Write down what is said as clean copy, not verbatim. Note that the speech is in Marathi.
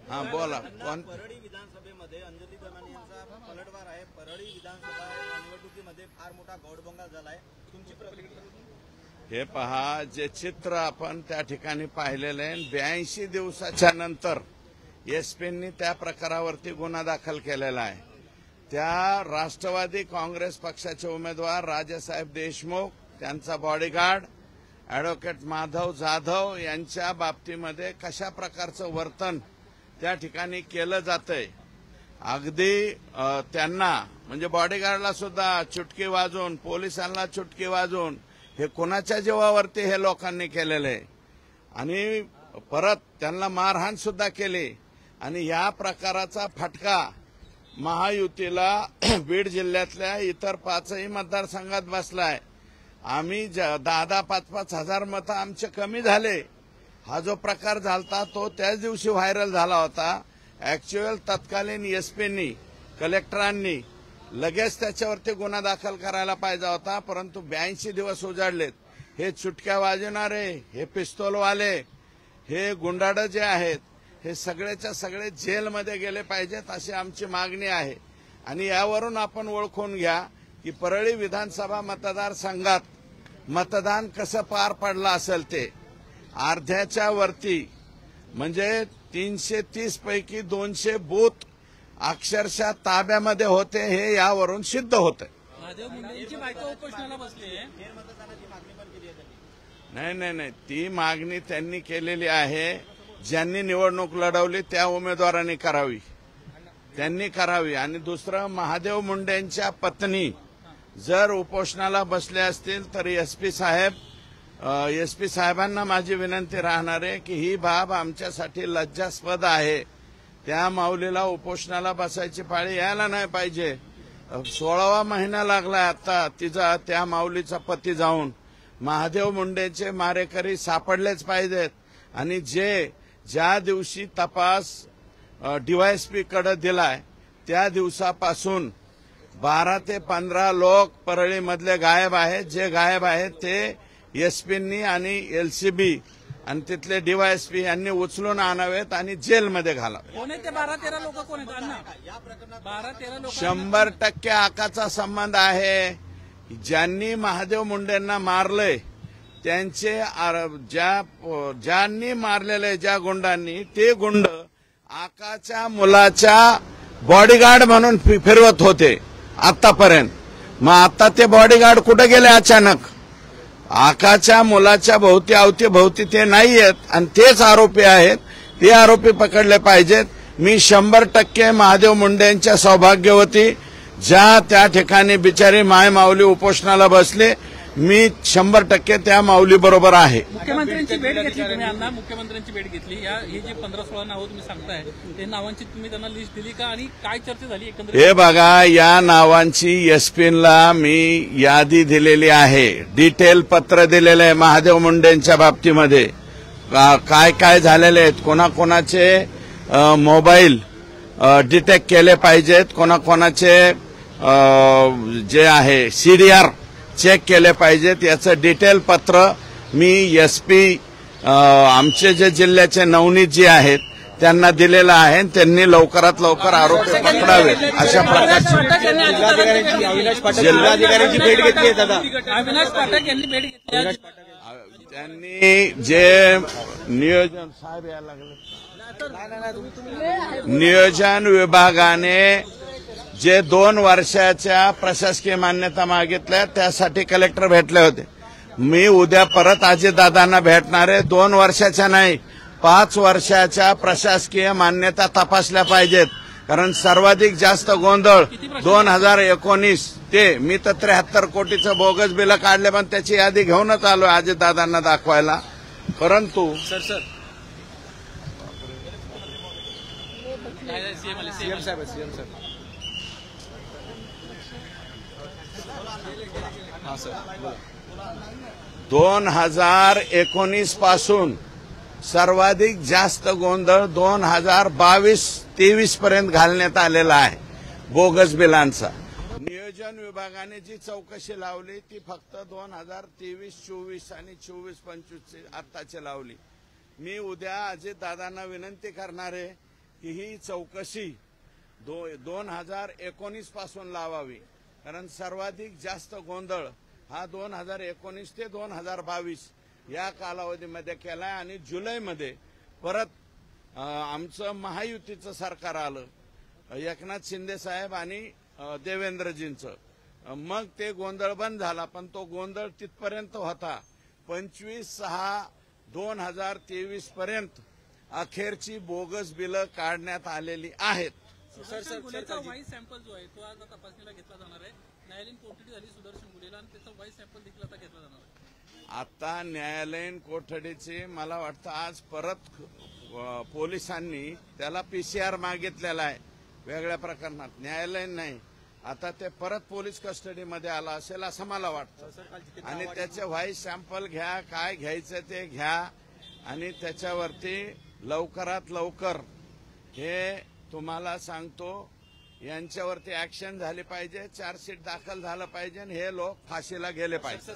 हाँ बोला कोण? परळी विधानसभेमध्ये अंजली दमानी यांचा पलटवार आहे। परळी विधानसभा निवडणुकीमध्ये फार मोठा गौडबंगाल झालाय, तुमची प्रतिक्रिया? हे पहा, जे चित्र आपण त्या ठिकाणी पाहिलेलं आहे, 82 दिवसाच्या नंतर एसपींनी त्या प्रकारावरती गुन्हा दाखल केलेला आहे। त्या राष्ट्रवादी काँग्रेस पक्षाचे उमेदवार राजेसाहेब देशमुख, त्यांचा बॉडीगार्ड ॲडव्होकेट माधव जाधव यांच्या बाबतीमध्ये कशा प्रकारचं वर्तन त्या ठिकाणी केलं जातंय। अगदी त्यांना म्हणजे बॉडीगार्डला सुद्धा चुटकी वाजवून, पोलिसांना चुटकी वाजवून हे कोणाच्या जीवावरती हे लोकांनी केलेलं आहे आणि परत त्यांना मारहाण सुद्धा केली। आणि या प्रकाराचा फटका महायुतीला बीड जिल्ह्यातल्या इतर 5ही मतदारसंघात बसलाय। आम्ही 10-5 हजार मतं आमचे कमी झाले। हा जो प्रकार झालता तो त्याच दिवशी व्हायरल झाला होता। ऍक्च्युअल तत्कालीन एसपींनी, कलेक्टरांनी लगेच त्याच्यावरती गुन्हा दाखल करायला पाहिजे होता, परंतु 82 दिवस उजाडलेत। हे चुटक्या वाजवणारे, हे पिस्तूलवाले, हे गुंडाड जे आहेत हे सगळेच्या सगळे जेलमध्ये गेले पाहिजेत अशी आमची मागणी आहे। आणि यावरून आपण ओळखून घ्या की परळी विधानसभा मतदारसंघात मतदान कसं पार पडलं असेल। ते अर्ध्याच्या वरती म्हणजे 330 पैकी 200 बूथ अक्षरशः ताब्यामध्ये होते, हे यावरून सिद्ध होतं। नाही, ती मागणी त्यांनी केलेली आहे। ज्यांनी निवडणूक लढवली त्या उमेदवारांनी करावी, त्यांनी करावी। आणि दुसरं, महादेव मुंडेंच्या पत्नी जर उपोषणाला बसले असतील तर एसपी साहेबांना माझी विनंती राहणार आहे की ही बाब आमच्यासाठी लज्जास्पद आहे। त्या माऊलीला उपोषणाला बसायची पाळी यायला नाही पाहिजे। 16वा महिना लागलाय आता तिचा, त्या माऊलीचा पती जाऊन। महादेव मुंडेचे मारेकरी सापडलेच पाहिजेत। आणि ज्या दिवशी तपास डीवायएसपी कडे दिलाय त्या दिवसापासून 12 ते 15 लोक परळीमधले गायब आहेत। जे गायब आहेत ते एसपींनी आणि एलसीबी आणि तिथले डीवायएसपी यांनी उचलून आणावेत आणि जेलमध्ये घालावे। 12-13 लोक कोण आहेत? 12-13 लोक 100% आकाचा संबंध आहे। ज्यांनी महादेव मुंडेंना मारलंय त्यांचे ज्यांनी मारलेले ज्या गुंडांनी, ते गुंड आकाच्या मुलाच्या बॉडीगार्ड म्हणून फिरवत होते आतापर्यंत। मग आता ते बॉडीगार्ड कुठे गेले अचानक? आकाच्या मुलाच्या अवतीभोवती ते नाहीयेत आणि तेच आरोपी आहेत। ते आरोपी पकडले पाहिजेत। मी 100% महादेव मुंडेंच्या सौभाग्यवती ज्या त्या ठिकाणी बिचारी माय माऊली उपोषणाला बसले, मी 100% त्या माऊली बरोबर आहे। मुख्यमंत्र्यांची भेट घेतली तुम्ही अण्णा, मुख्यमंत्र्यांची भेट घेतली। हे जे 15-16 नावं तुम्ही सांगताय ते नावांची तुम्ही त्यांना लिस्ट दिली का आणि काय चर्चा झाली एकंदरीत? हे बघा, या नावांची एसपीला मी यादी दिलेली आहे, डिटेल पत्र दिलेलं आहे। महादेव मुंडेंच्या बाबतीमध्ये काय काय झालेले आहेत, कोणाकोणाचे मोबाईल डिटेक्ट केले पाहिजेत, कोणाकोणाचे जे आहे सीडीआर चेक केले पाहिजेत, याचं डिटेल पत्र मी एसपी आमचे जे जिल्ह्याचे नवनीतजी आहेत त्यांना दिलेलं आहे। त्यांनी लवकरात लवकर आरोपी पकडावे अशा प्रकारची जिल्हाधिकाऱ्यांची भेट घेतली दादा। अविनाश पाठक यांनी भेट घेतली। त्यांनी जे नियोजन साहेब यायला लागले, नियोजन विभागाने जे 2 वर्षाच्या प्रशासकीय मान्यता मागितल्या त्यासाठी कलेक्टर भेटले होते। मी उद्या परत अजितदादांना भेटणार आहे। 2 वर्षाच्या नाही, 5 वर्षाच्या प्रशासकीय मान्यता तपासल्या पाहिजेत, कारण सर्वाधिक जास्त गोंधळ 2019 ते मी तर 73 कोटीचं बोगस बिल काढले, पण त्याची यादी घेऊनच आलोय अजितदादांना दाखवायला। परंतु सीएम साहेब 2019 पासून सर्वाधिक जास्त गोंधळ 2022-23 पर्यंत घालण्यात आलेला आहे बोगस बिलांचा। नियोजन विभागाने जी चौकशी लावली ती फक्त 2023-24 आणि 24-25 आत्ताची लावली। मी उद्या अजितदादांना विनंती करणार आहे की ही चौकशी 2019 पासून लावावी, कारण सर्वाधिक जास्त गोंधळ हा 2019 ते 2022 या कालावधीमध्ये केलाय आणि जुलैमध्ये परत आमचं महायुतीचं सरकार आलं, एकनाथ शिंदे साहेब आणि देवेंद्रजींचं. मग ते गोंधळ बंद झाला, पण तो गोंधळ तिथपर्यंत होता. 25/6/2023 पर्यंत अखेरची बोगस बिलं काढण्यात आलेली आहेत. सुदर्शन गुन्ह्याचा व्हाईस सॅम्पल जो आहे तो आज तपासणीला घेतला जाणार आहे. न्यायालयीन कोठडी झाली सुदर्शन गुन्ह्याला आणि त्याचा व्हाईस सॅम्पल देखील आता घेतला जाणार आहे. आता न्यायालयीन कोठडीची मला वाटतं आज परत पोलिसांनी त्याला PCR मागितलेला आहे वेगळ्या प्रकरणात, न्यायालयीन नाही. आता ते परत पोलीस कस्टडीमध्ये आला असेल असं मला वाटतं आणि त्याचे व्हाईस सॅम्पल घ्या, काय घ्यायचं ते घ्या आणि त्याच्यावरती लवकरात लवकर हे तुम्हाला सांगतो यांच्यावरती ऍक्शन झाली पाहिजे, चार्जशीट दाखल झालं पाहिजे आणि हे लोक फाशीला गेले पाहिजे.